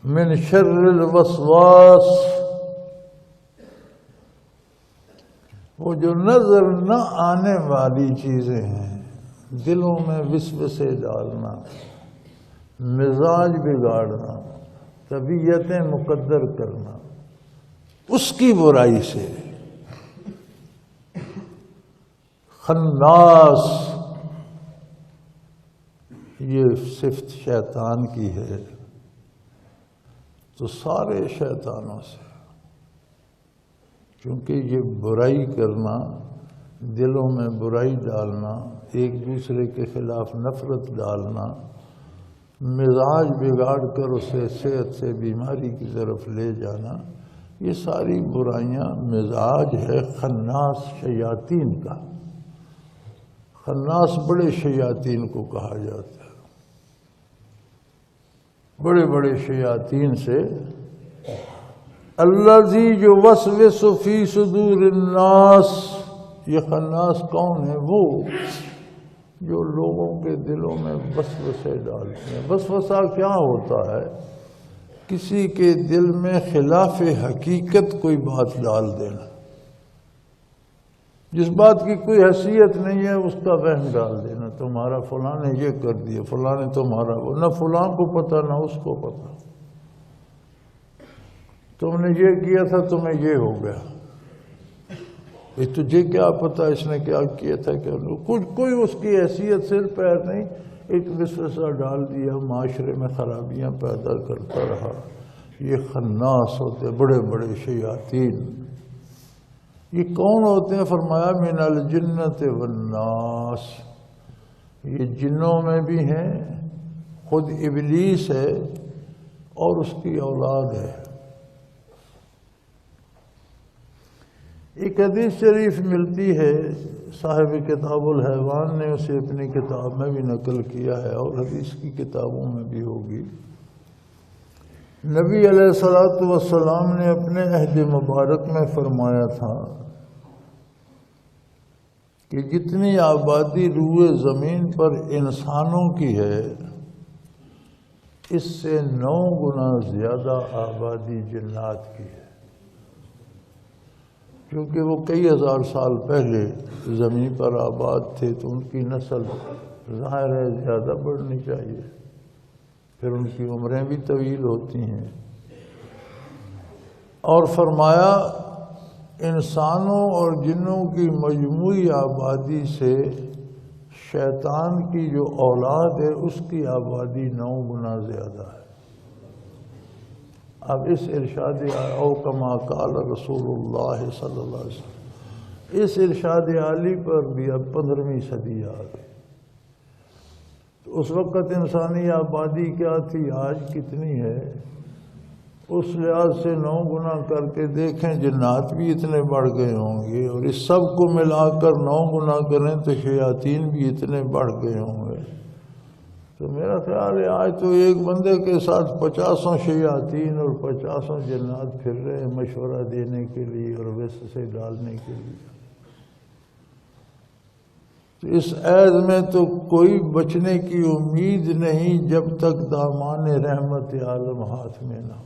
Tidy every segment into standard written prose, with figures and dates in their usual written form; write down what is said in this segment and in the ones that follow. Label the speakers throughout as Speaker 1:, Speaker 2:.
Speaker 1: من شر الوسواس، وہ جو نظر نہ آنے والی چیزیں ہیں، دلوں میں وسوسے ڈالنا، مزاج بگاڑنا، طبیعتیں مقدر کرنا، اس کی برائی سے۔ خناس، یہ صفت شیطان کی ہے، تو سارے شیطانوں سے، کیونکہ یہ برائی کرنا، دلوں میں برائی ڈالنا، ایک دوسرے کے خلاف نفرت ڈالنا، مزاج بگاڑ کر اسے صحت سے بیماری کی طرف لے جانا، یہ ساری برائیاں مزاج ہے خناس شیاطین کا۔ خناس بڑے شیاطین کو کہا جاتا ہے، بڑے بڑے شیاطین سے۔ الذی یوسوس فی صدور الناس، یہ خناس کون ہے؟ وہ جو لوگوں کے دلوں میں وسوسے ڈالتے ہیں۔ وسوسہ کیا ہوتا ہے؟ کسی کے دل میں خلاف حقیقت کوئی بات ڈال دینا، جس بات کی کوئی حیثیت نہیں ہے اس کا وہم ڈال دینا، تمہارا فلاں نے یہ کر دیا، فلاں نے تمہارا وہ، نہ فلاں کو پتہ نہ اس کو پتہ، تم نے یہ کیا تھا تمہیں یہ ہو گیا، تجھے کیا پتہ اس نے کیا کیا تھا، کوئی اس کی حیثیت سر پیر نہیں، ایک وسوسہ ڈال دیا، معاشرے میں خرابیاں پیدا کرتا رہا۔ یہ خناس ہوتے بڑے بڑے شیاطین۔ یہ کون ہوتے ہیں؟ فرمایا من الجنت والناس، یہ جنوں میں بھی ہیں، خود ابلیس ہے اور اس کی اولاد ہے۔ ایک حدیث شریف ملتی ہے، صاحب کتاب الحیوان نے اسے اپنی کتاب میں بھی نقل کیا ہے اور حدیث کی کتابوں میں بھی ہوگی۔ نبی علیہ الصلوۃ والسلام نے اپنے عہد مبارک میں فرمایا تھا کہ جتنی آبادی روئے زمین پر انسانوں کی ہے، اس سے 9 گنا زیادہ آبادی جنات کی ہے، کیونکہ وہ کئی ہزار سال پہلے زمین پر آباد تھے، تو ان کی نسل ظاہر ہے زیادہ بڑھنی چاہیے، پھر ان کی عمریں بھی طویل ہوتی ہیں۔ اور فرمایا انسانوں اور جنوں کی مجموعی آبادی سے شیطان کی جو اولاد ہے اس کی آبادی 9 گنا زیادہ ہے۔ اب اس ارشاد او کما قال رسول اللہ صلی اللہ علیہ وسلم، اس ارشاد عالی پر بھی اب 15ویں صدی آ گئی۔ تو اس وقت انسانی آبادی کیا تھی، آج کتنی ہے؟ اس لحاظ سے 9 گنا کر کے دیکھیں، جنات بھی اتنے بڑھ گئے ہوں گے، اور اس سب کو ملا کر 9 گنا کریں تو شیاطین بھی اتنے بڑھ گئے ہوں گے۔ تو میرا خیال ہے آج تو ایک بندے کے ساتھ 50 شیاطین اور 50 جنات پھر رہے ہیں مشورہ دینے کے لیے اور وسوسے ڈالنے کے لیے۔ تو اس عہد میں تو کوئی بچنے کی امید نہیں جب تک دامان رحمت عالم ہاتھ میں نہ ہو۔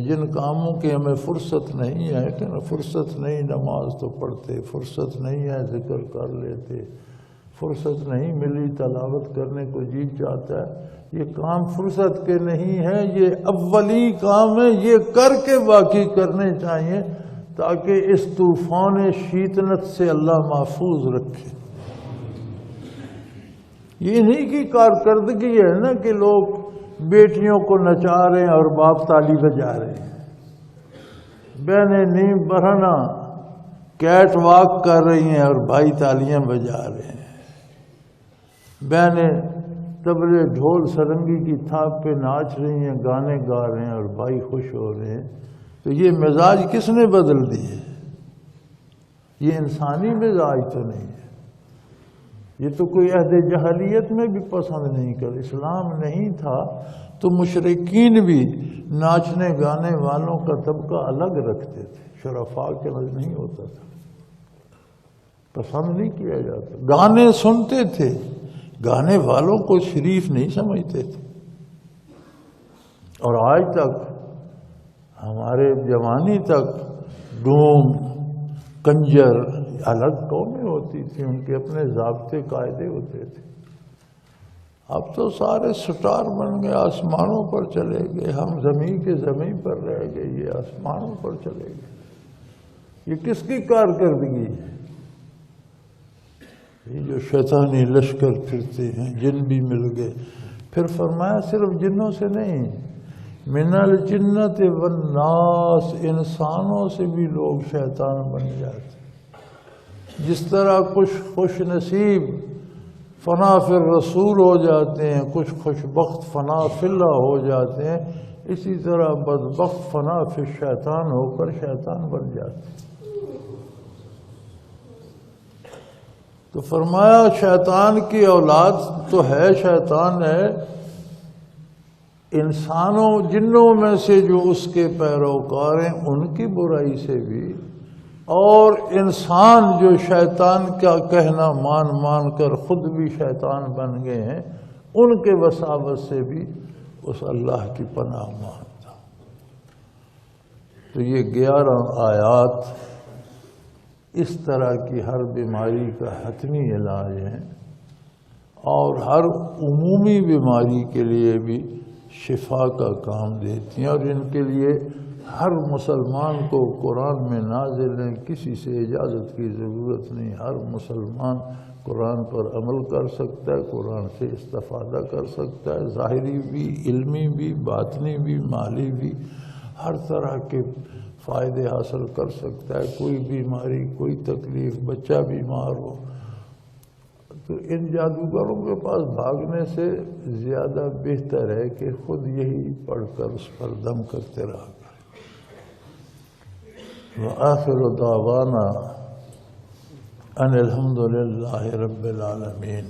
Speaker 1: جن کاموں کی ہمیں فرصت نہیں ہے کہ فرصت نہیں، نماز تو پڑھتے، فرصت نہیں ہے ذکر کر لیتے، فرصت نہیں ملی تلاوت کرنے کو جی چاہتا ہے، یہ کام فرصت کے نہیں ہیں، یہ اولی کام ہے، یہ کر کے باقی کرنے چاہیے تاکہ اس طوفان شیطنت سے اللہ محفوظ رکھے۔ یہ انہی کی کارکردگی ہے نا کہ لوگ بیٹیوں کو نچا رہے ہیں اور باپ تالی بجا رہے ہیں، بہنیں نیم برہنہ کیٹ واک کر رہی ہیں اور بھائی تالیاں بجا رہے ہیں، بہنیں طبلے ڈھول سرنگی کی تھاپ پہ ناچ رہی ہیں، گانے گا رہے ہیں اور بھائی خوش ہو رہے ہیں۔ تو یہ مزاج کس نے بدل دیے؟ یہ انسانی مزاج تو نہیں ہے، یہ تو کوئی عہد جاہلیت میں بھی پسند نہیں کر، اسلام نہیں تھا تو مشرکین بھی ناچنے گانے والوں کا طبقہ الگ رکھتے تھے، شرفاء کے نزد نہیں ہوتا تھا، پسند نہیں کیا جاتا۔ گانے سنتے تھے، گانے والوں کو شریف نہیں سمجھتے تھے، اور آج تک ہمارے جوانی تک ڈوم کنجر الگ قومیں ہوتی تھیں، ان کے اپنے ضابطے قاعدے ہوتے تھے۔ اب تو سارے سٹار بن گئے، آسمانوں پر چلے گئے، ہم زمین کے زمین پر رہ گئے، یہ آسمانوں پر چلے گئے۔ یہ کس کی کارکردگی ہے؟ یہ جو شیطانی لشکر پھرتے ہیں، جن بھی مل گئے۔ پھر فرمایا صرف جنوں سے نہیں، من الجنت والناس، انسانوں سے بھی لوگ شیطان بن جاتے۔ جس طرح کچھ خوش نصیب فنا فی الرسول ہو جاتے ہیں، کچھ خوش بخت فنا فی اللہ ہو جاتے ہیں، اسی طرح بدبخت فنا فی الشیطان ہو کر شیطان بن جاتے ہیں۔ تو فرمایا شیطان کی اولاد تو ہے، شیطان ہے انسانوں جنوں میں سے جو اس کے پیروکار ہیں ان کی برائی سے بھی، اور انسان جو شیطان کا کہنا مان مان کر خود بھی شیطان بن گئے ہیں، ان کے وساوت سے بھی اس اللہ کی پناہ مانگتا۔ تو یہ 11 آیات اس طرح کی ہر بیماری کا حتمی علاج ہے، اور ہر عمومی بیماری کے لیے بھی شفا کا کام دیتی ہیں، اور ان کے لیے ہر مسلمان کو قرآن میں نازل ہیں، کسی سے اجازت کی ضرورت نہیں۔ ہر مسلمان قرآن پر عمل کر سکتا ہے، قرآن سے استفادہ کر سکتا ہے، ظاہری بھی، علمی بھی، باطنی بھی، مالی بھی، ہر طرح کے فائدے حاصل کر سکتا ہے۔ کوئی بیماری، کوئی تکلیف، بچہ بیمار ہو تو ان جادوگروں کے پاس بھاگنے سے زیادہ بہتر ہے کہ خود یہی پڑھ کر اس پر دم کرتے رہا کریں۔ وآخر دعوانا ان الحمد للہ رب العالمین۔